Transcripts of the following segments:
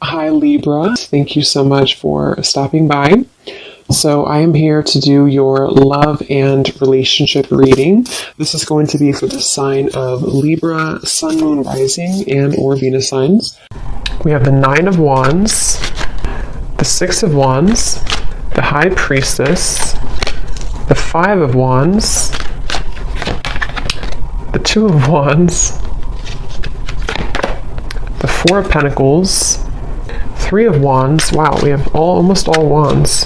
Hi Libra, thank you so much for stopping by. So I am here to do your love and relationship reading. This is going to be for the sign of Libra, Sun, Moon, Rising, and or Venus signs. We have the Nine of Wands, the Six of Wands, the High Priestess, the Five of Wands, the Two of Wands, the Four of Pentacles, Three of Wands. Wow, we have almost all Wands.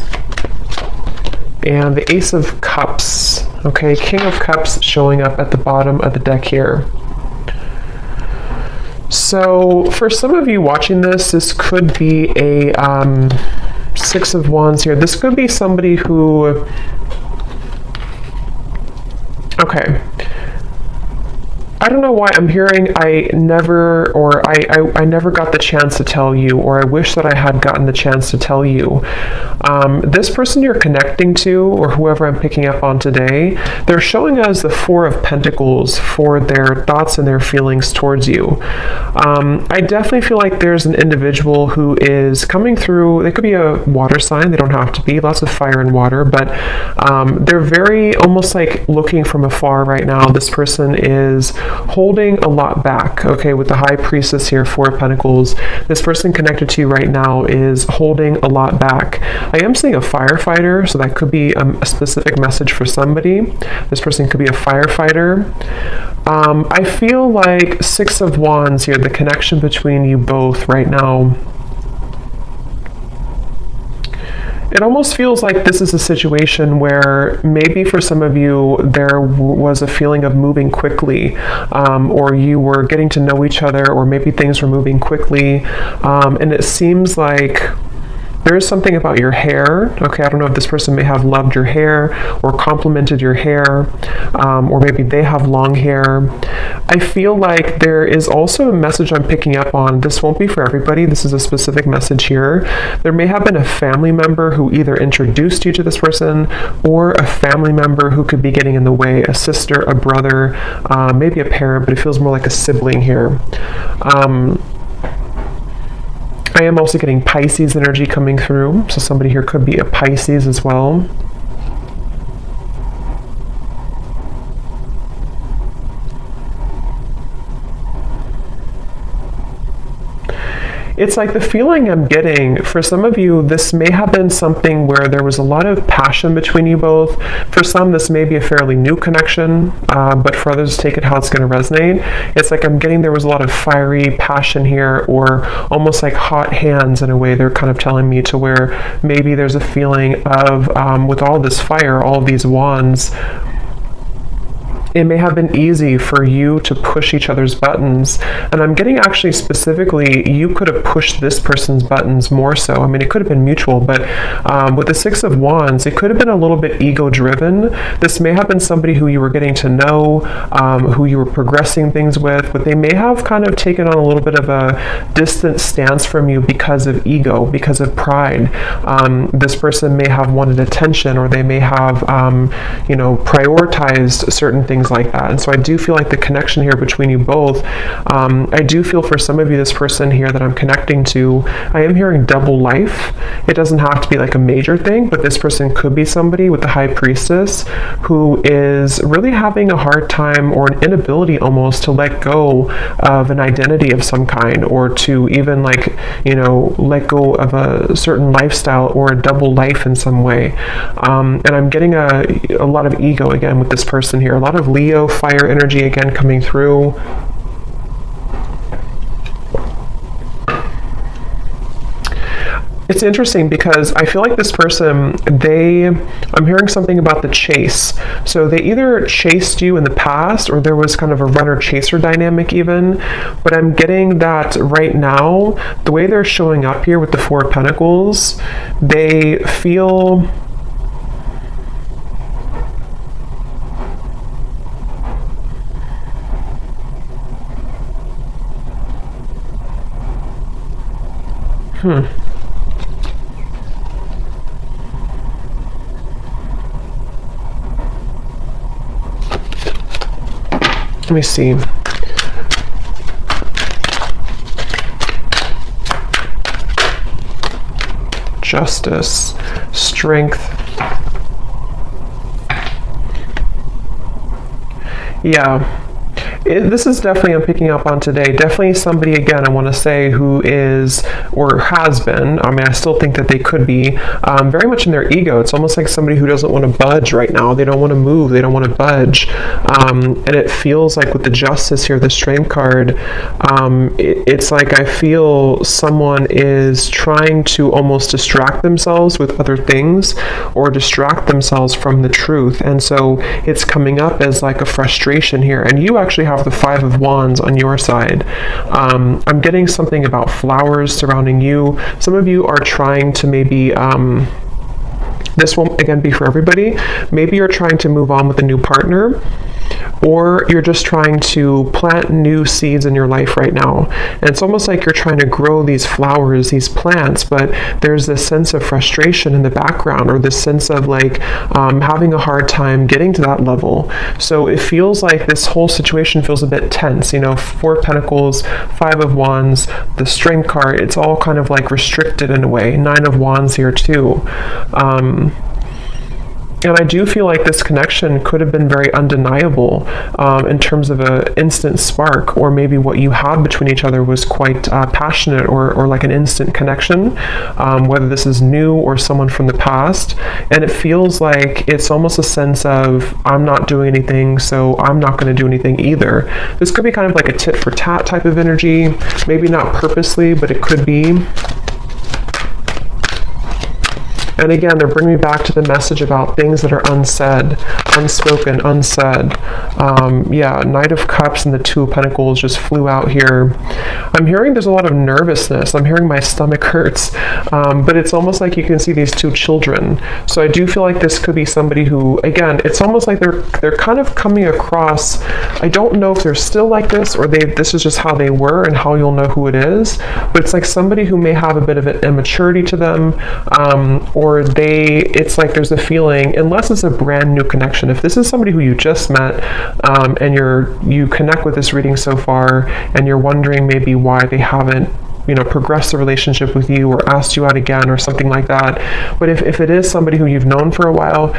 And the Ace of Cups. Okay, King of Cups showing up at the bottom of the deck here. So for some of you watching this, this could be a Six of Wands here. This could be somebody who... Okay. I don't know why I'm hearing I never got the chance to tell you, or I wish that I had gotten the chance to tell you. This person you're connecting to, or whoever I'm picking up on today, they're showing us the Four of Pentacles for their thoughts and their feelings towards you. I definitely feel like there's an individual who is coming through. They could be a water sign. They don't have to be. Lots of fire and water, but they're very almost like looking from afar right now. This person is holding a lot back, okay, with the High Priestess here, Four of Pentacles. This person connected to you right now is holding a lot back. I am seeing a firefighter, so that could be a specific message for somebody. This person could be a firefighter. I feel like Six of Wands here, the connection between you both right now. It almost feels like this is a situation where maybe for some of you there was a feeling of moving quickly, or you were getting to know each other, or maybe things were moving quickly, and it seems like there is something about your hair. Okay, I don't know if this person may have loved your hair or complimented your hair, or maybe they have long hair. I feel like there is also a message I'm picking up on. This won't be for everybody. This is a specific message here. There may have been a family member who either introduced you to this person, or a family member who could be getting in the way, a sister, a brother, maybe a parent, but it feels more like a sibling here. I am also getting Pisces energy coming through, so somebody here could be a Pisces as well. It's like the feeling I'm getting, for some of you, this may have been something where there was a lot of passion between you both. For some, this may be a fairly new connection, but for others, take it how it's going to resonate. It's like I'm getting there was a lot of fiery passion here, or almost like hot hands in a way. They're kind of telling me to where maybe there's a feeling of, with all this fire, all of these wands, it may have been easy for you to push each other's buttons. And I'm getting actually specifically, you could have pushed this person's buttons more so. I mean, it could have been mutual, but with the Six of Wands, it could have been a little bit ego-driven. This may have been somebody who you were getting to know, who you were progressing things with, but they may have kind of taken on a little bit of a distant stance from you because of ego, because of pride. This person may have wanted attention, or they may have, prioritized certain things like that. And so I do feel like the connection here between you both, I do feel for some of you, this person here that I'm connecting to, I am hearing double life. It doesn't have to be like a major thing, but this person could be somebody with the High Priestess who is really having a hard time, or an inability almost, to let go of an identity of some kind, or to even let go of a certain lifestyle or a double life in some way. And I'm getting a lot of ego again with this person here, a lot of Leo fire energy again coming through. It's interesting because I feel like this person, I'm hearing something about the chase. So they either chased you in the past, or there was kind of a runner-chaser dynamic even. But I'm getting that right now, the way they're showing up here with the Four of Pentacles, they feel... Let me see. Justice, Strength. Yeah. This is definitely, I'm picking up on today, definitely somebody, again, I want to say, who is, or has been, I mean, I still think that they could be, very much in their ego. It's almost like somebody who doesn't want to budge right now. They don't want to move. They don't want to budge. And it feels like with the Justice here, the Strength card, it's like I feel someone is trying to almost distract themselves with other things or distract themselves from the truth. And so it's coming up as like a frustration here. And you actually have the Five of Wands on your side. I'm getting something about flowers surrounding you. Some of you are trying to maybe, this won't again be for everybody. Maybe you're trying to move on with a new partner, or you're just trying to plant new seeds in your life right now. And it's almost like you're trying to grow these flowers, these plants, but there's this sense of frustration in the background, or this sense of like having a hard time getting to that level. So it feels like this whole situation feels a bit tense. You know, Four of Pentacles, Five of Wands, the Strength card, it's all kind of like restricted in a way. Nine of Wands here too. And I do feel like this connection could have been very undeniable in terms of an instant spark, or maybe what you had between each other was quite passionate, or like an instant connection, whether this is new or someone from the past. And it feels like it's almost a sense of, I'm not doing anything, so I'm not going to do anything either. This could be kind of like a tit for tat type of energy, maybe not purposely, but it could be. And again, they're bringing me back to the message about things that are unsaid, unspoken, unsaid. Yeah, Knight of Cups and the Two of Pentacles just flew out here. I'm hearing there's a lot of nervousness. I'm hearing my stomach hurts. But it's almost like you can see these two children. So I do feel like this could be somebody who, again, it's almost like they're kind of coming across, I don't know if they're still like this, or this is just how they were and how you'll know who it is. But it's like somebody who may have a bit of an immaturity to them, or it's like there's a feeling, unless it's a brand new connection, if this is somebody who you just met, and you connect with this reading so far, and you're wondering maybe why they haven't, you know, progressed the relationship with you or asked you out again or something like that. But if it is somebody who you've known for a while,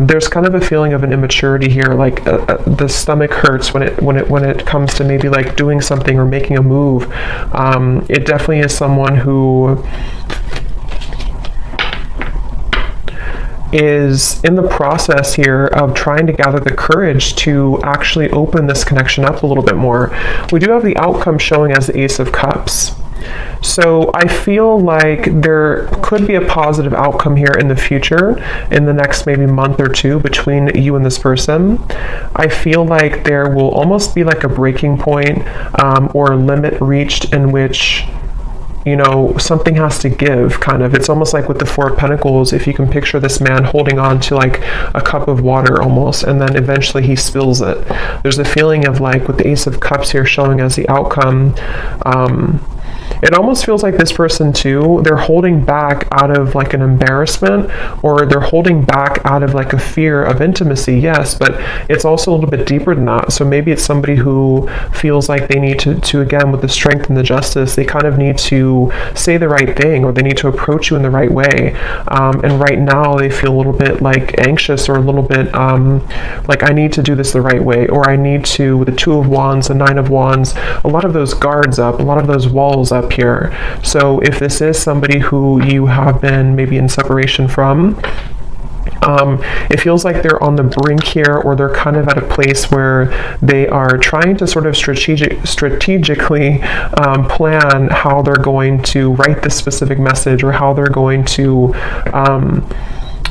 there's kind of a feeling of an immaturity here, like the stomach hurts when it comes to maybe like doing something or making a move. It definitely is someone who is in the process here of trying to gather the courage to actually open this connection up a little bit more. We do have the outcome showing as the Ace of Cups. So I feel like there could be a positive outcome here in the future, in the next maybe month or two, between you and this person. I feel like there will almost be like a breaking point, or a limit reached in which, you know, something has to give, kind of. It's almost like with the Four of Pentacles, if you can picture this man holding on to like a cup of water almost, and then eventually he spills it. There's a feeling of like, with the Ace of Cups here showing as the outcome, it almost feels like this person too, they're holding back out of like an embarrassment, or they're holding back out of like a fear of intimacy, yes, but it's also a little bit deeper than that. So maybe it's somebody who feels like they need to again, with the Strength and the Justice, they kind of need to say the right thing, or they need to approach you in the right way. And right now they feel a little bit like anxious, or a little bit like, I need to do this the right way, or I need to, with the Two of Wands, the Nine of Wands, a lot of those guards up, a lot of those walls up here. So if this is somebody who you have been maybe in separation from, it feels like they're on the brink here, or they're kind of at a place where they are trying to sort of strategically plan how they're going to write this specific message, or how they're going to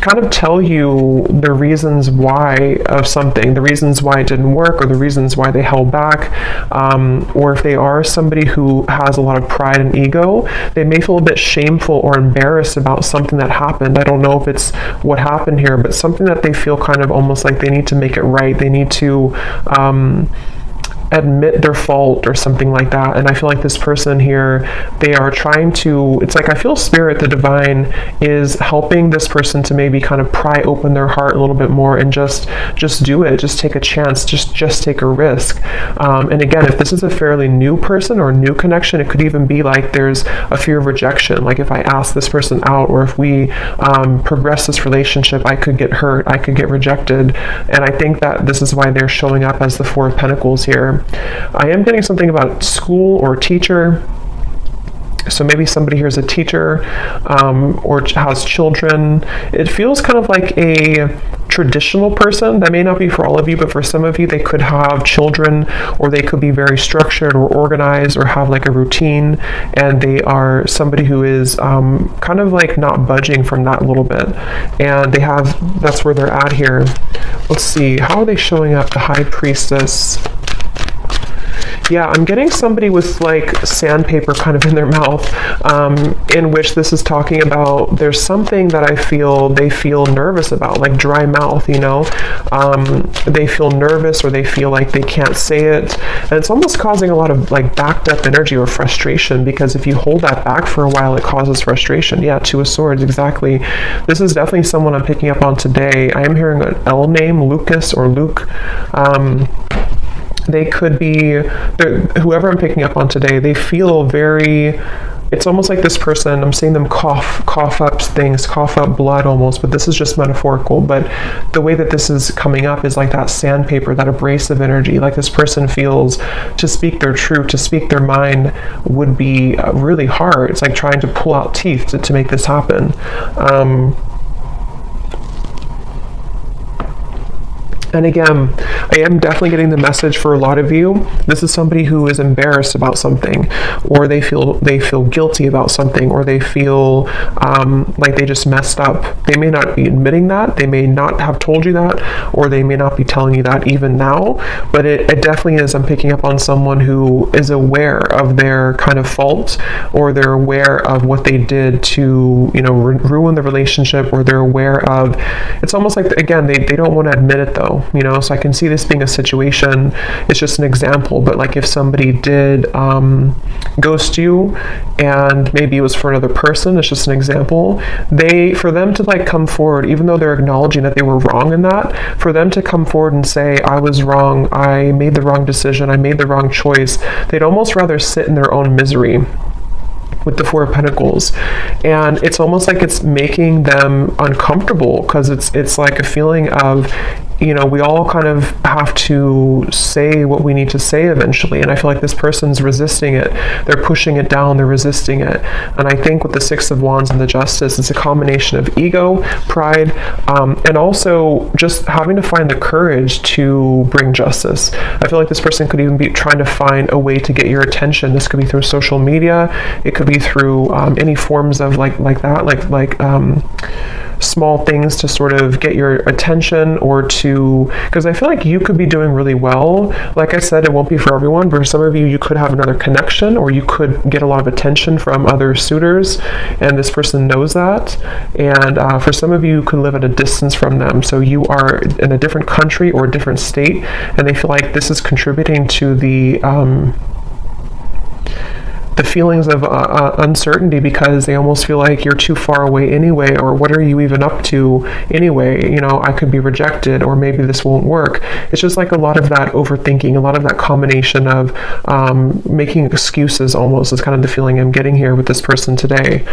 kind of tell you the reasons why of something, the reasons why it didn't work, or the reasons why they held back. Or if they are somebody who has a lot of pride and ego, they may feel a bit shameful or embarrassed about something that happened. I don't know if it's what happened here, but something that they feel kind of almost like they need to make it right. They need to admit their fault or something like that. And I feel like this person here, they are trying to, it's like I feel spirit, the divine, is helping this person to maybe kind of pry open their heart a little bit more and just do it, just take a chance, just take a risk. And again, if this is a fairly new person or new connection, it could even be like there's a fear of rejection. Like if I ask this person out, or if we progress this relationship, I could get hurt, I could get rejected. And I think that this is why they're showing up as the Four of Pentacles here. I am getting something about school or teacher. So maybe somebody here is a teacher or has children. It feels kind of like a traditional person. That may not be for all of you, but for some of you, they could have children, or they could be very structured or organized or have like a routine, and they are somebody who is kind of like not budging from that a little bit. And they have, that's where they're at here. Let's see, how are they showing up? The High Priestess. Yeah, I'm getting somebody with like sandpaper kind of in their mouth, in which this is talking about there's something that I feel they feel nervous about, like dry mouth, you know. They feel nervous, or they feel like they can't say it. And it's almost causing a lot of like backed up energy or frustration, because if you hold that back for a while, it causes frustration. Yeah, Two of Swords, exactly. This is definitely someone I'm picking up on today. I am hearing an L name, Lucas or Luke. They could be, whoever I'm picking up on today, they feel very, it's almost like this person, I'm seeing them cough up things, cough up blood almost, but this is just metaphorical. But the way that this is coming up is like that sandpaper, that abrasive energy. Like this person feels to speak their truth, to speak their mind would be really hard. It's like trying to pull out teeth to make this happen. And again, I am definitely getting the message for a lot of you. This is somebody who is embarrassed about something, or they feel guilty about something, or they feel like they just messed up. They may not be admitting that, they may not have told you that, or they may not be telling you that even now, but it definitely is. I'm picking up on someone who is aware of their kind of fault, or they're aware of what they did to, you know, ruin the relationship, or they're aware of, it's almost like, again, they don't want to admit it though. You know, so I can see this being a situation, it's just an example, but like if somebody did ghost you, and maybe it was for another person, it's just an example, for them to like come forward, even though they're acknowledging that they were wrong in that, for them to come forward and say, I was wrong, I made the wrong decision, I made the wrong choice, they'd almost rather sit in their own misery with the Four of Pentacles. And it's almost like it's making them uncomfortable, because it's like a feeling of, you know, we all kind of have to say what we need to say eventually. And I feel like this person's resisting it. They're pushing it down, they're resisting it. And I think with the Six of Wands and the Justice, it's a combination of ego, pride, and also just having to find the courage to bring justice. I feel like this person could even be trying to find a way to get your attention. This could be through social media. It could be through any forms of like small things to sort of get your attention, or to, because I feel like you could be doing really well. Like I said, it won't be for everyone, but for some of you, you could have another connection, or you could get a lot of attention from other suitors, and this person knows that. And for some of you, you could live at a distance from them, so you are in a different country or a different state, and they feel like this is contributing to the feelings of uncertainty, because they almost feel like you're too far away anyway, or what are you even up to anyway? You know, I could be rejected, or maybe this won't work. It's just like a lot of that overthinking, a lot of that combination of making excuses almost is kind of the feeling I'm getting here with this person today.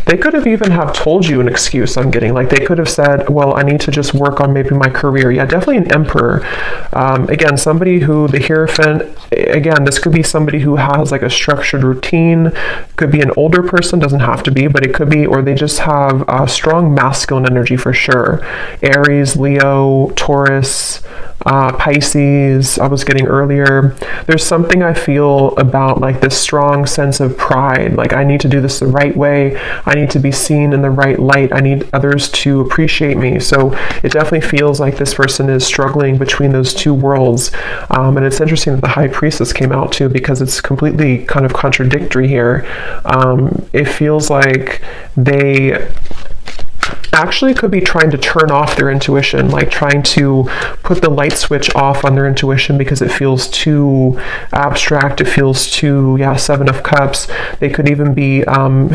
They could have even have told you an excuse, I'm getting. Like they could have said, well, I need to just work on maybe my career. Yeah, definitely an Emperor. Again, somebody who, the Hierophant, again, this could be somebody who has like a structured routine. Could be an older person, doesn't have to be, but it could be, or they just have a strong masculine energy for sure. Aries, Leo, Taurus, Pisces, I was getting earlier. There's something I feel about like this strong sense of pride. Like I need to do this the right way. I need to be seen in the right light. I need others to appreciate me. So it definitely feels like this person is struggling between those two worlds. And it's interesting that the High Priestess came out too, because it's completely kind of contradictory here. It feels like they actually could be trying to turn off their intuition, like trying to put the light switch off on their intuition because it feels too abstract, it feels too, yeah, Seven of Cups. They could even be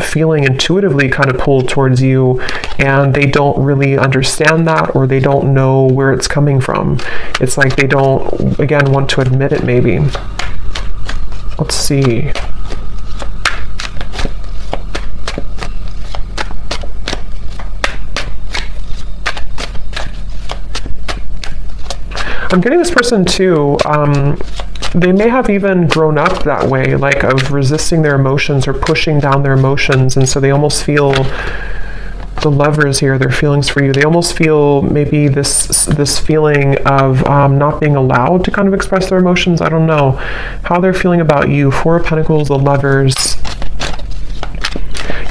feeling intuitively kind of pulled towards you, and they don't really understand that, or they don't know where it's coming from. It's like they don't, again, want to admit it maybe. Let's see. I'm getting this person too, they may have even grown up that way, like of resisting their emotions or pushing down their emotions, and so they almost feel, the Lovers here, their feelings for you, they almost feel maybe this feeling of not being allowed to kind of express their emotions. I don't know how they're feeling about you. Four of Pentacles, the Lovers.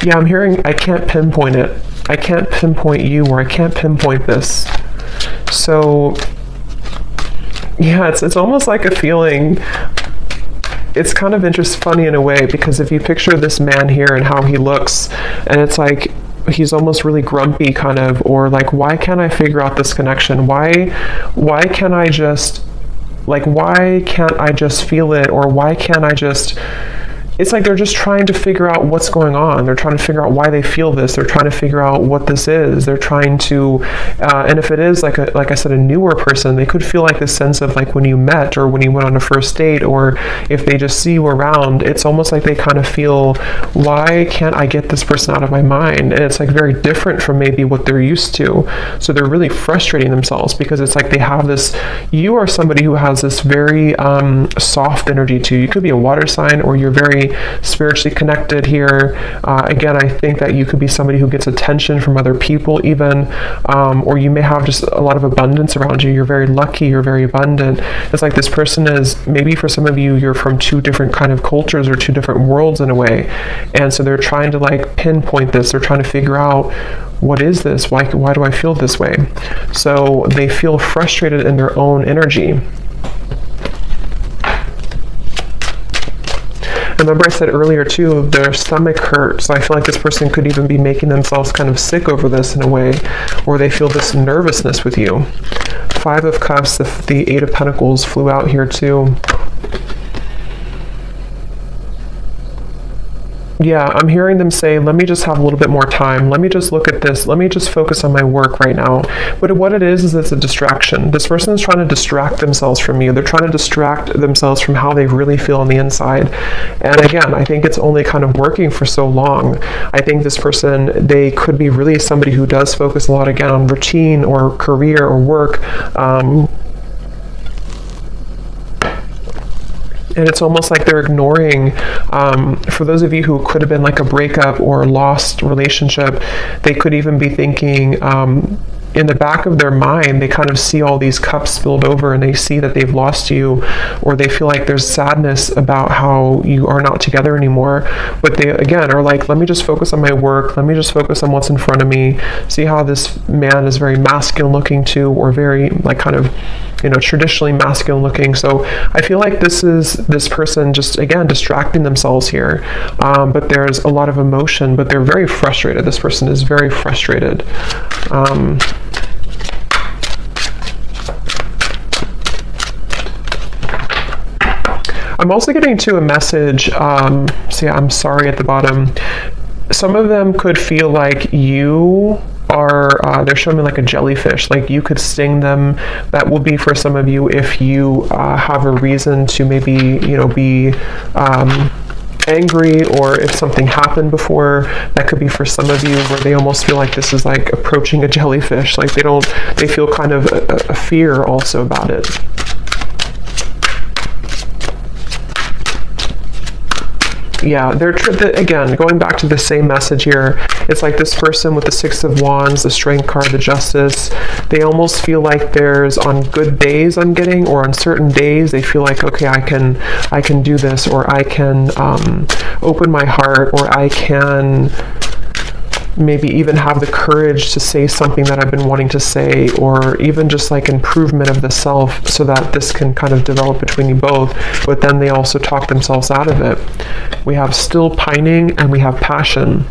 Yeah, I'm hearing, I can't pinpoint it. I can't pinpoint you, or I can't pinpoint this. So yeah, it's almost like a feeling. It's kind of funny in a way, because if you picture this man here and how he looks, and it's like he's almost really grumpy kind of, or like, why can't I figure out this connection? Why can't I just, like, why can't I just feel it? Or why can't I just, it's like they're just trying to figure out what's going on. They're trying to figure out why they feel this. They're trying to figure out what this is. They're trying to, and if it is like I said, a newer person, they could feel like this sense of like when you met, or when you went on a first date, or if they just see you around, it's almost like they kind of feel, why can't I get this person out of my mind? And it's like very different from maybe what they're used to. So they're really frustrating themselves, because it's like they have this, you are somebody who has this very soft energy too. You could be a water sign, or you're very spiritually connected here. Again, I think that you could be somebody who gets attention from other people even, or you may have just a lot of abundance around you. You're very lucky, you're very abundant. It's like this person is, maybe for some of you, you're from two different kind of cultures or two different worlds in a way, and so they're trying to like pinpoint this. They're trying to figure out, what is this? Why do I feel this way? So they feel frustrated in their own energy. Remember I said earlier too, their stomach hurts. So I feel like this person could even be making themselves kind of sick over this in a way, or they feel this nervousness with you. Five of Cups, the Eight of Pentacles flew out here too. Yeah, I'm hearing them say, let me just have a little bit more time. Let me just look at this. Let me just focus on my work right now. But what it is it's a distraction. This person is trying to distract themselves from you. They're trying to distract themselves from how they really feel on the inside. And again, I think it's only kind of working for so long. I think this person, they could be really somebody who does focus a lot, again, on routine or career or work. And it's almost like they're ignoring, for those of you who could have been like a breakup or lost relationship, they could even be thinking, in the back of their mind, they kind of see all these cups spilled over, and they see that they've lost you, or they feel like there's sadness about how you are not together anymore. But they, again, are like, let me just focus on my work. Let me just focus on what's in front of me. See how this man is very masculine looking too, or very like kind of, you know, traditionally masculine looking. So I feel like this is this person just, again, distracting themselves here. But there's a lot of emotion, but they're very frustrated. This person is very frustrated. I'm also getting to a message, see, I'm sorry at the bottom. Some of them could feel like you are, they're showing me like a jellyfish, like you could sting them. That will be for some of you if you have a reason to maybe, you know, be angry, or if something happened before. That could be for some of you where they almost feel like this is like approaching a jellyfish, like they feel kind of a fear also about it. Yeah, they're again, going back to the same message here, it's like this person with the Six of Wands, the Strength card, the Justice, they almost feel like there's, on good days I'm getting, or on certain days, they feel like, okay, I can do this, or I can open my heart, or I can maybe even have the courage to say something that I've been wanting to say, or even just like improvement of the self, so that this can kind of develop between you both. But then they also talk themselves out of it. We have still pining, and we have passion.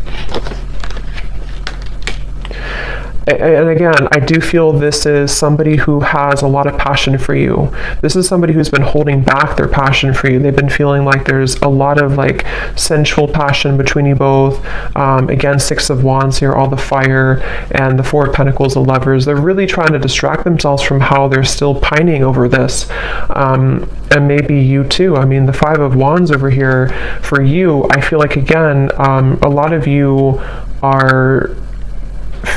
And again, I do feel this is somebody who has a lot of passion for you. This is somebody who's been holding back their passion for you. They've been feeling like there's a lot of like sensual passion between you both. Again, Six of Wands here, all the fire, and the Four of Pentacles, the Lovers. They're really trying to distract themselves from how they're still pining over this. And maybe you too. I mean, the Five of Wands over here, for you, I feel like, again, a lot of you are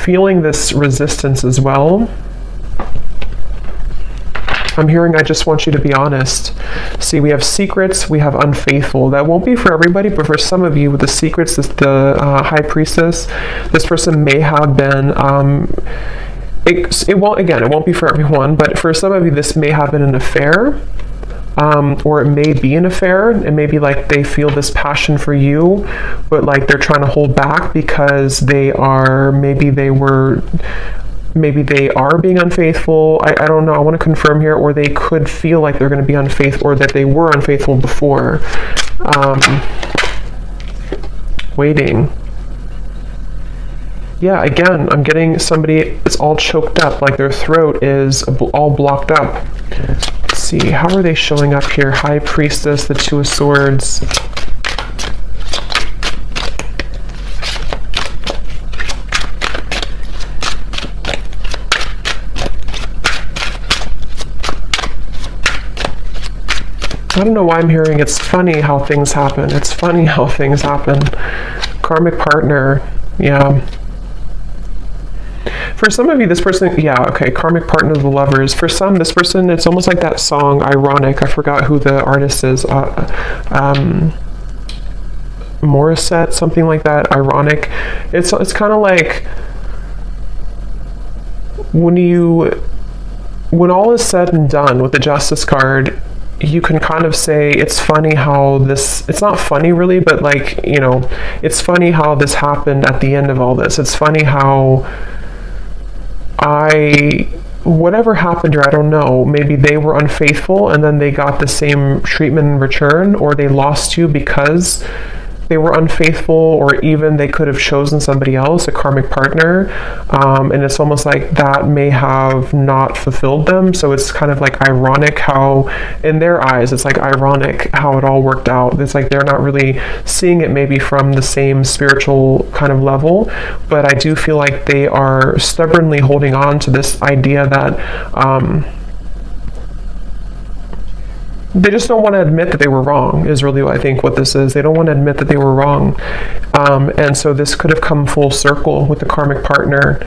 feeling this resistance as well. I'm hearing, I just want you to be honest. See, we have secrets, we have unfaithful. That won't be for everybody, but for some of you with the secrets, the High Priestess, this person may have been, it won't be for everyone, but for some of you, this may have been an affair. Or it may be an affair, and maybe like they feel this passion for you, but like they're trying to hold back because maybe they are being unfaithful. I don't know. I want to confirm here, or they could feel like they're going to be unfaithful, or that they were unfaithful before. Waiting. Yeah, again, I'm getting somebody, it's all choked up, like their throat is all blocked up. Let's see, how are they showing up here? High Priestess, the Two of Swords. I don't know why I'm hearing it's funny how things happen. It's funny how things happen. Karmic partner, yeah. For some of you, this person, yeah, okay, karmic partner of the Lovers. For some, this person, it's almost like that song, Ironic. I forgot who the artist is. Morissette, something like that, Ironic. It's kind of like when all is said and done with the Justice card, you can kind of say it's funny how it's not funny really, but like, you know, it's funny how this happened at the end of all this. It's funny how whatever happened here, I don't know, maybe they were unfaithful and then they got the same treatment in return, or they lost you because they were unfaithful, or even they could have chosen somebody else, a karmic partner, and it's almost like that may have not fulfilled them. So it's kind of like ironic how, in their eyes, it's like ironic how it all worked out. It's like they're not really seeing it maybe from the same spiritual kind of level, but I do feel like they are stubbornly holding on to this idea that they just don't want to admit that they were wrong, is really what I think what this is. They don't want to admit that they were wrong. And so this could have come full circle with the karmic partner,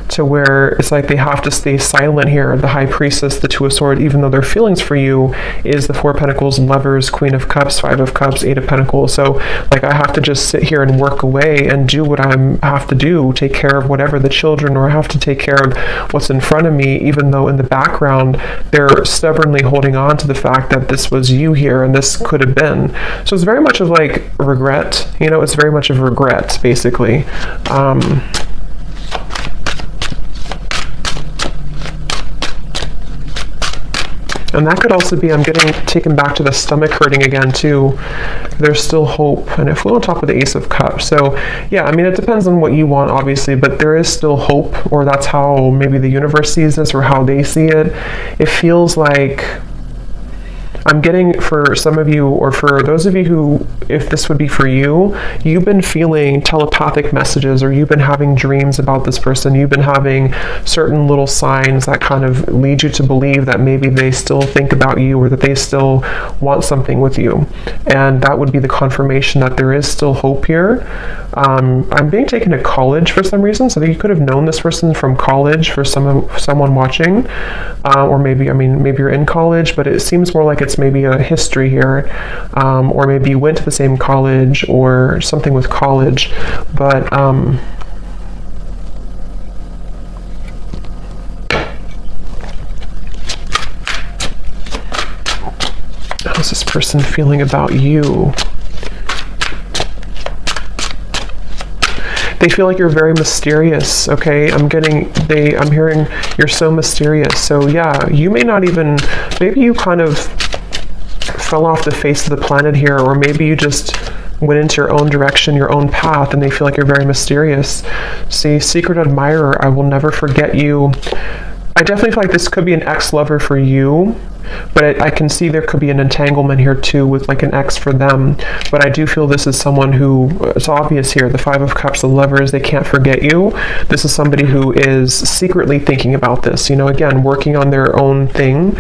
to where it's like they have to stay silent here. The High Priestess, the Two of Swords, even though their feelings for you is the Four of Pentacles, Lovers, Queen of Cups, Five of Cups, Eight of Pentacles. So like I have to just sit here and work away and do what I have to do, take care of whatever the children, or I have to take care of what's in front of me, even though in the background they're stubbornly holding on to the fact that this was you here and this could have been. So it's very much of like regret, you know, it's very much of regret basically. And that could also be, I'm getting taken back to the stomach hurting again too. There's still hope. And it flew on top of the Ace of Cups. So yeah, I mean, it depends on what you want, obviously, but there is still hope, or that's how maybe the universe sees this, or how they see it. It feels like I'm getting, for some of you, or for those of you who, if this would be for you, you've been feeling telepathic messages, or you've been having dreams about this person. You've been having certain little signs that kind of lead you to believe that maybe they still think about you, or that they still want something with you. And that would be the confirmation that there is still hope here. I'm being taken to college for some reason, so that you could have known this person from college, for someone watching, or maybe, I mean, maybe you're in college, but it seems more like it's maybe a history here, or maybe you went to the same college, or something with college, but how's this person feeling about you? They feel like you're very mysterious, okay? I'm hearing you're so mysterious. So yeah, you may not even, maybe you kind of fell off the face of the planet here, or maybe you just went into your own direction, your own path, and they feel like you're very mysterious. See, secret admirer, I will never forget you. I definitely feel like this could be an ex-lover for you, but I can see there could be an entanglement here too with like an ex for them. But I do feel this is someone who, it's obvious here, the Five of Cups, the Lovers, they can't forget you. This is somebody who is secretly thinking about this, you know, again, working on their own thing.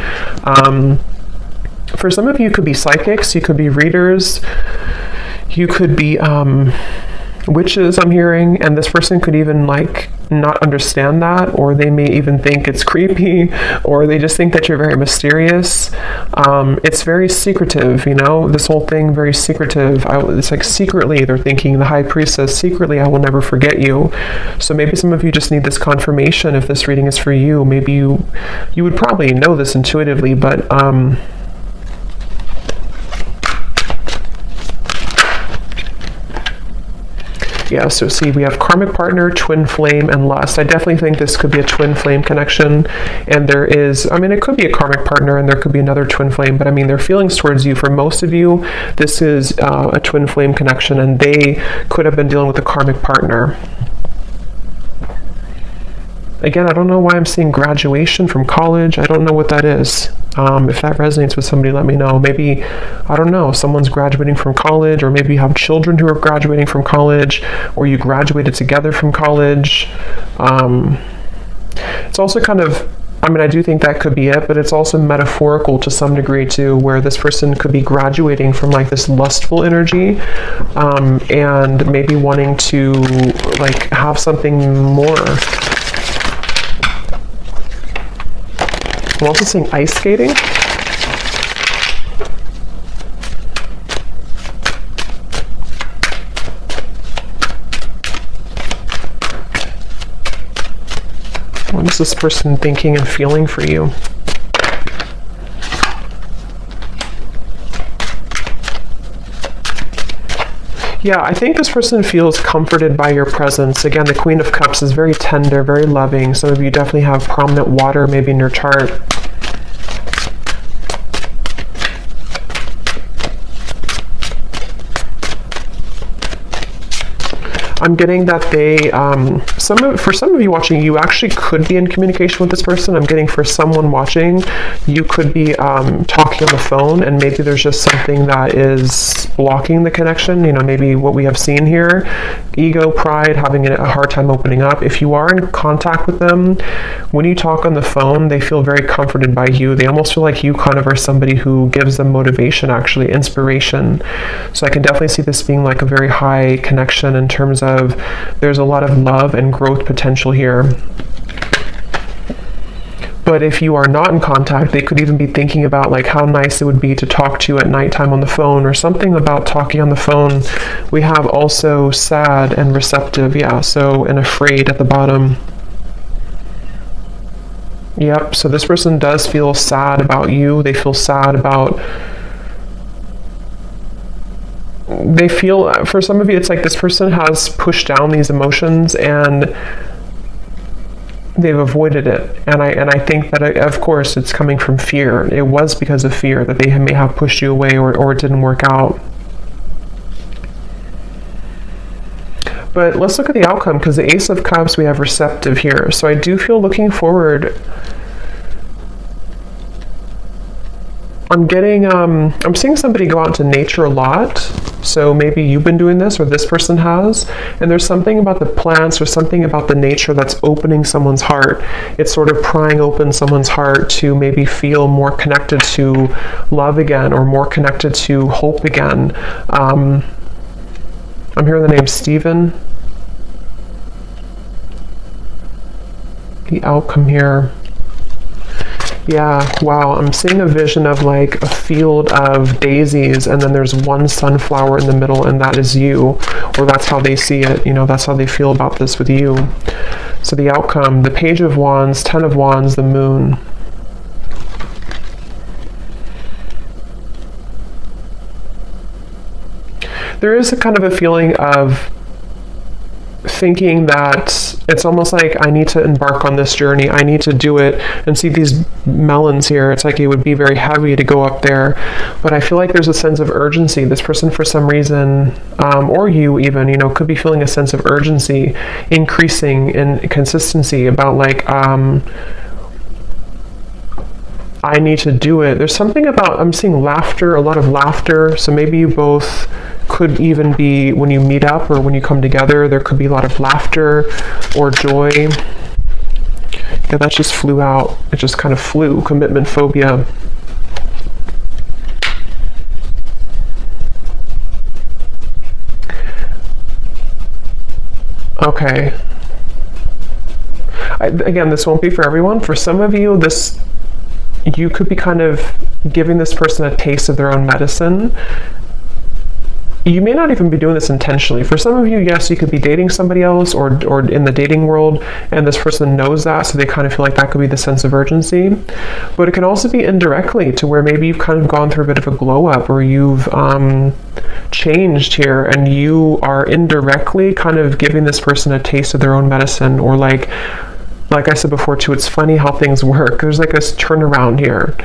For some of you, it could be psychics, you could be readers, you could be witches, I'm hearing, and this person could even like not understand that, or they may even think it's creepy, or they just think that you're very mysterious. It's very secretive, you know, this whole thing, very secretive. It's like secretly they're thinking, the High Priestess, secretly I will never forget you. So maybe some of you just need this confirmation if this reading is for you. Maybe you would probably know this intuitively, but yeah, so see, we have karmic partner, twin flame, and lust. I definitely think this could be a twin flame connection. And there is, I mean, it could be a karmic partner and there could be another twin flame, but I mean, their feelings towards you, for most of you, this is a twin flame connection, and they could have been dealing with a karmic partner. Again, I don't know why I'm seeing graduation from college. I don't know what that is. If that resonates with somebody, let me know. Maybe, I don't know, someone's graduating from college, or maybe you have children who are graduating from college, or you graduated together from college. It's also kind of, I mean, I do think that could be it, but it's also metaphorical to some degree too, where this person could be graduating from like this lustful energy, and maybe wanting to like have something more. I'm also seeing ice skating. What is this person thinking and feeling for you? Yeah, I think this person feels comforted by your presence. Again, the Queen of Cups is very tender, very loving. Some of you definitely have prominent water maybe in your chart. I'm getting that they, for some of you watching, you actually could be in communication with this person. I'm getting for someone watching, you could be talking on the phone, and maybe there's just something that is blocking the connection. You know, maybe what we have seen here, ego, pride, having a hard time opening up. If you are in contact with them, when you talk on the phone, they feel very comforted by you. They almost feel like you kind of are somebody who gives them motivation, actually, inspiration. So I can definitely see this being like a very high connection in terms of there's a lot of love and growth potential here. But if you are not in contact, they could even be thinking about like how nice it would be to talk to you at nighttime on the phone, or something about talking on the phone. We have also sad and receptive, yeah, so, and afraid at the bottom. Yep, so this person does feel sad about you. They feel sad about, they feel, for some of you, it's like this person has pushed down these emotions and they've avoided it. And I think that, of course, it's coming from fear. It was because of fear that they may have pushed you away, or it didn't work out. But let's look at the outcome, because the Ace of Cups, we have receptive here. So I do feel looking forward. I'm getting, I'm seeing somebody go out into nature a lot. So maybe you've been doing this, or this person has. And there's something about the plants or something about the nature that's opening someone's heart. It's sort of prying open someone's heart to maybe feel more connected to love again, or more connected to hope again. I'm hearing the name Stephen. The outcome here. Yeah, wow, I'm seeing a vision of like a field of daisies, and then there's one sunflower in the middle, and that is you, or that's how they see it, you know, that's how they feel about this with you. So the outcome, the Page of Wands, Ten of Wands, the Moon. There is a kind of a feeling of thinking that It's almost like I need to embark on this journey. I need to do it. And see these melons here, it's like it would be very heavy to go up there. But I feel like there's a sense of urgency. This person, for some reason, or you even, you know, could be feeling a sense of urgency, increasing in consistency about like, I need to do it. There's something about, I'm seeing laughter, a lot of laughter. So maybe you both could even be, when you meet up or when you come together, there could be a lot of laughter or joy. Yeah, that just flew out. It just kind of flew. Commitment phobia. Okay. Again, this won't be for everyone. For some of you, you could be kind of giving this person a taste of their own medicine. You may not even be doing this intentionally. For some of you, yes, you could be dating somebody else or in the dating world, and this person knows that, so they kind of feel like that could be the sense of urgency. But it can also be indirectly, to where maybe you've kind of gone through a bit of a glow up, or you've changed here, and you are indirectly kind of giving this person a taste of their own medicine, or like I said before too, it's funny how things work. There's like a turnaround here.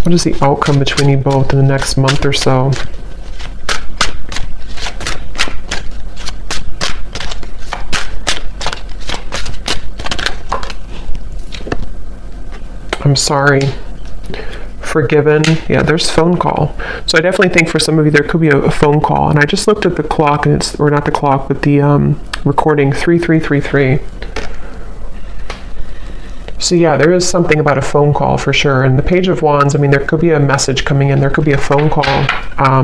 What is the outcome between you both in the next month or so? I'm sorry. Forgiven. Yeah, there's phone call. So I definitely think for some of you there could be a phone call. And I just looked at the clock, and it's, or not the clock, but the recording, 3333. So yeah, there is something about a phone call for sure. And the Page of Wands, I mean, there could be a message coming in. There could be a phone call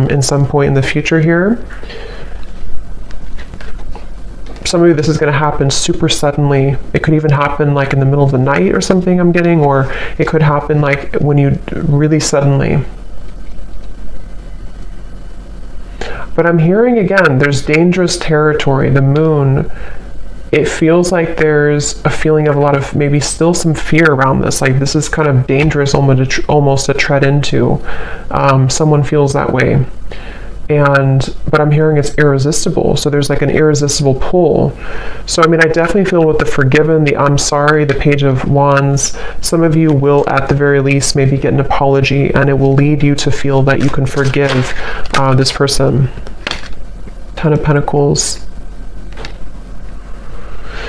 in some point in the future here. Some of you, this is going to happen super suddenly. It could even happen like in the middle of the night or something, I'm getting, or it could happen like when you really suddenly. But I'm hearing again, there's dangerous territory. The moon, it feels like there's a feeling of a lot of maybe still some fear around this. Like this is kind of dangerous almost to tread into. Someone feels that way. But I'm hearing it's irresistible. So there's like an irresistible pull. So I mean, I definitely feel with the forgiven, the I'm sorry, the Page of Wands, some of you will at the very least maybe get an apology, and it will lead you to feel that you can forgive this person. Ten of Pentacles.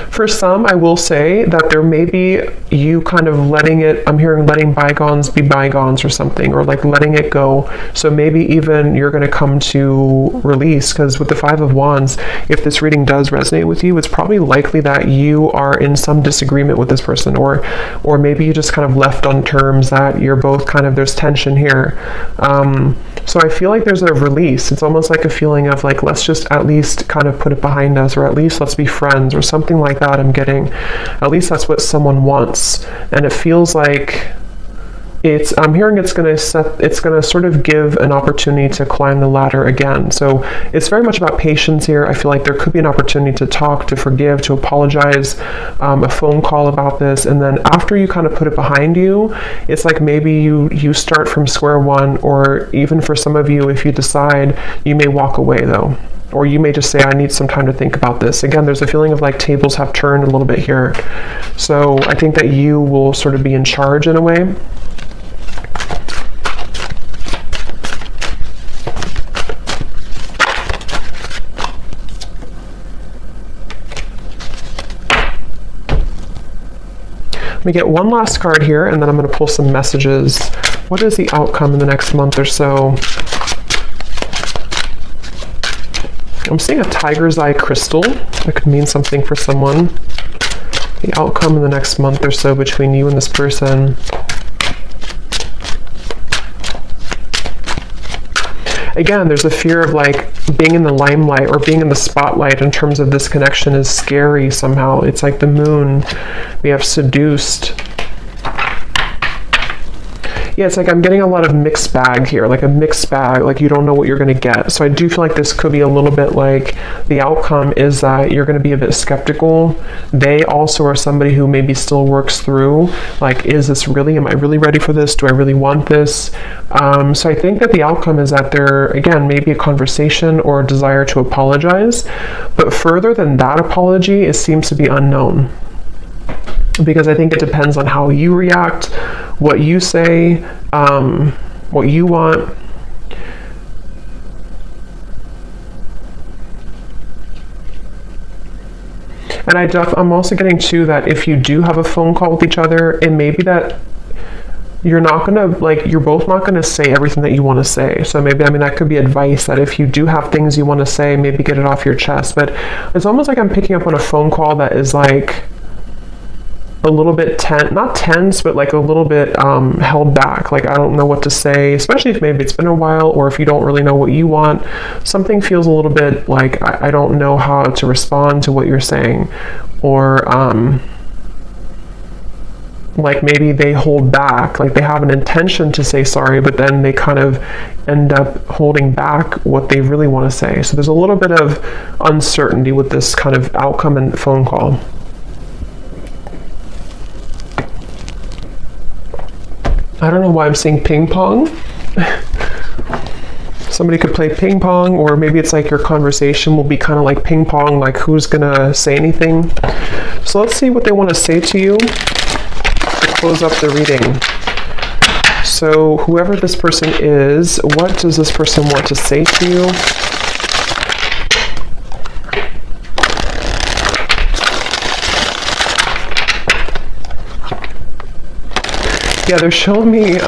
For some, I will say that there may be you kind of letting it, I'm hearing letting bygones be bygones or something, or like letting it go. So maybe even you're going to come to release, because with the Five of Wands, if this reading does resonate with you, it's probably likely that you are in some disagreement with this person, or maybe you just kind of left on terms that you're both kind of, there's tension here. So I feel like there's a release. It's almost like a feeling of like, let's just at least kind of put it behind us, or at least let's be friends, or something like that. I'm getting, at least that's what someone wants. And it feels like I'm hearing it's going to sort of give an opportunity to climb the ladder again. So it's very much about patience here. I feel like there could be an opportunity to talk, to forgive, to apologize, a phone call about this. And then after you kind of put it behind you, it's like maybe you start from square one, or even for some of you, if you decide, you may walk away though. Or you may just say, I need some time to think about this. Again, there's a feeling of like tables have turned a little bit here. So I think that you will sort of be in charge in a way. Let me get one last card here, and then I'm going to pull some messages. What is the outcome in the next month or so? I'm seeing a tiger's eye crystal. That could mean something for someone. The outcome in the next month or so between you and this person. Again, there's a fear of like being in the limelight or being in the spotlight in terms of this connection is scary somehow. It's like the moon. We have seduced. Yeah, it's like I'm getting a lot of mixed bag here, like a mixed bag, like you don't know what you're going to get. So I do feel like this could be a little bit like the outcome is that you're going to be a bit skeptical. They also are somebody who maybe still works through, like, is this really, am I really ready for this? Do I really want this? So I think that the outcome is that there, again, maybe a conversation or a desire to apologize. But further than that apology, it seems to be unknown. Because I think it depends on how you react, what you say, what you want. And I'm also getting too that if you do have a phone call with each other, it may be that you're both not gonna say everything that you want to say. So maybe, that could be advice that if you do have things you want to say, maybe get it off your chest. But it's almost like I'm picking up on a phone call that is like a little bit not tense, but like a little bit held back. Like, I don't know what to say, especially if maybe it's been a while, or if you don't really know what you want. Something feels a little bit like I don't know how to respond to what you're saying, or like maybe they hold back, like they have an intention to say sorry, but then they kind of end up holding back what they really want to say. So there's a little bit of uncertainty with this kind of outcome and phone call. I don't know why I'm saying ping pong. Somebody could play ping pong, or maybe it's like your conversation will be kind of like ping pong, like who's gonna say anything. So let's see what they want to say to you to close up the reading. So whoever this person is, what does this person want to say to you? Yeah, they're showing me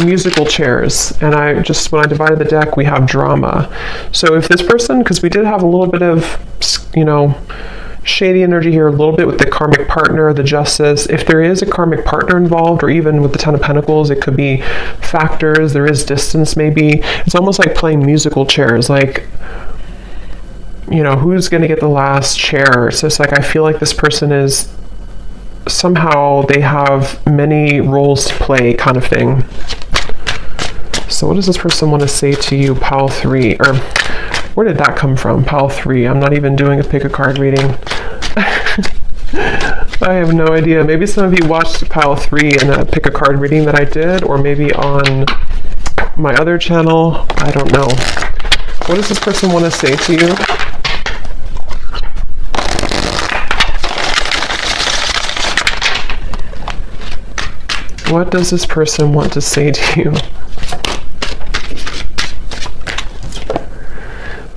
musical chairs, and when I divided the deck, we have drama. So if this person, because we did have a little bit of, shady energy here, a little bit with the karmic partner, the justice. If there is a karmic partner involved, or even with the Ten of Pentacles, it could be factors, there is distance maybe. It's almost like playing musical chairs, like, who's going to get the last chair? So it's like, I feel like this person is, somehow they have many roles to play, kind of thing. So what does this person want to say to you, Pile 3? Or where did that come from, Pile 3? I'm not even doing a pick a card reading. I have no idea. Maybe some of you watched Pile 3 in a pick a card reading that I did, or maybe on my other channel. I don't know. What does this person want to say to you? What does this person want to say to you?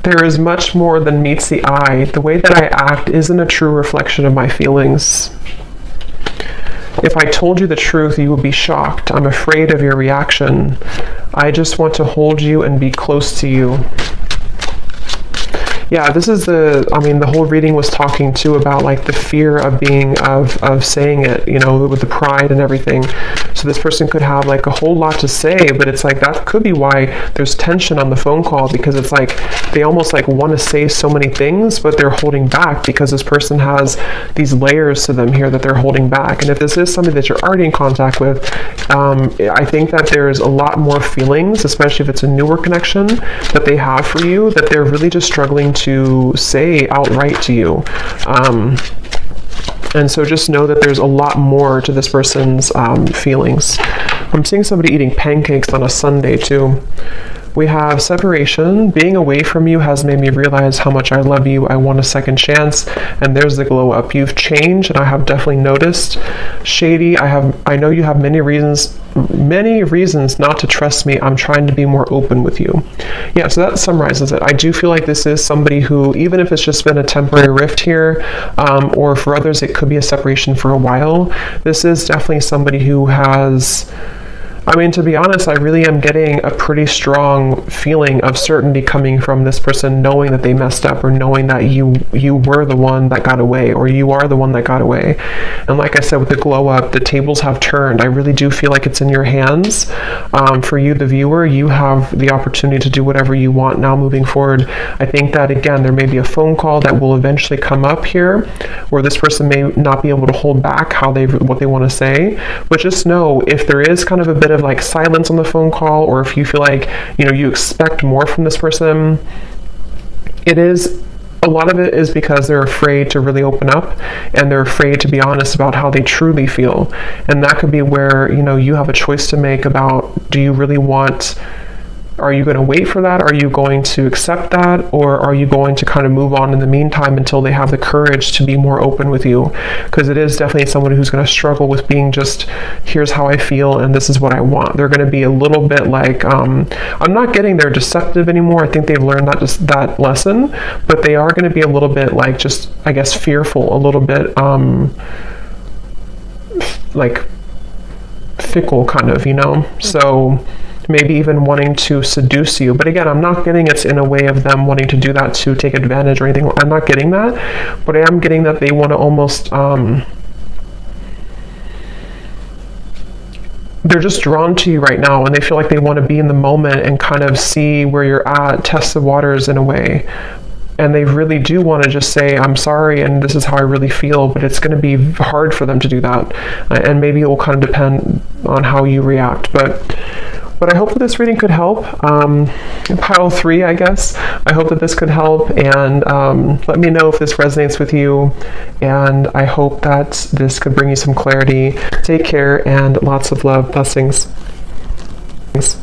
There is much more than meets the eye. The way that I act isn't a true reflection of my feelings. If I told you the truth, you would be shocked. I'm afraid of your reaction. I just want to hold you and be close to you. Yeah, this is the whole reading was talking too about like the fear of saying it, with the pride and everything. So this person could have like a whole lot to say, but it's like that could be why there's tension on the phone call, because it's like they almost like want to say so many things, but they're holding back because this person has these layers to them here that they're holding back. And if this is somebody that you're already in contact with, I think that there's a lot more feelings, especially if it's a newer connection that they have for you, that they're really just struggling to say outright to you. And so just know that there's a lot more to this person's feelings. I'm seeing somebody eating pancakes on a Sunday too. We have separation. Being away from you has made me realize how much I love you. I want a second chance. And there's the glow up. You've changed, and I have definitely noticed. Shady, I know you have many reasons not to trust me. I'm trying to be more open with you. Yeah, so that summarizes it. I do feel like this is somebody who, even if it's just been a temporary rift here, or for others it could be a separation for a while, this is definitely somebody who has I mean, to be honest, I really am getting a pretty strong feeling of certainty coming from this person, knowing that they messed up, or knowing that you were the one that got away, or you are the one that got away. And like I said, with the glow up, the tables have turned. I really do feel like it's in your hands. For you, the viewer, you have the opportunity to do whatever you want now moving forward. I think that, again, there may be a phone call that will eventually come up here, where this person may not be able to hold back what they want to say. But just know, if there is kind of a bit of like silence on the phone call, or if you feel like, you know, you expect more from this person, a lot of it is because they're afraid to really open up, and they're afraid to be honest about how they truly feel. And that could be where, you know, you have a choice to make about, do you really want, are you going to wait for that? Are you going to accept that? Or are you going to kind of move on in the meantime until they have the courage to be more open with you? Because it is definitely someone who's going to struggle with being just, here's how I feel and this is what I want. They're going to be a little bit like, I'm not getting they're deceptive anymore. I think they've learned that lesson, but they are going to be a little bit like, just, I guess, fearful, a little bit like fickle kind of, you know? So maybe even wanting to seduce you. But again, I'm not getting it's in a way of them wanting to do that to take advantage or anything. I'm not getting that, but I am getting that they want to almost, they're just drawn to you right now, and they feel like they want to be in the moment and kind of see where you're at, test the waters in a way. And they really do want to just say, I'm sorry, and this is how I really feel, but it's going to be hard for them to do that. And maybe it will kind of depend on how you react. But I hope that this reading could help. Pile 3, I guess. I hope that this could help, and let me know if this resonates with you. And I hope that this could bring you some clarity. Take care, and lots of love. Blessings. Thanks.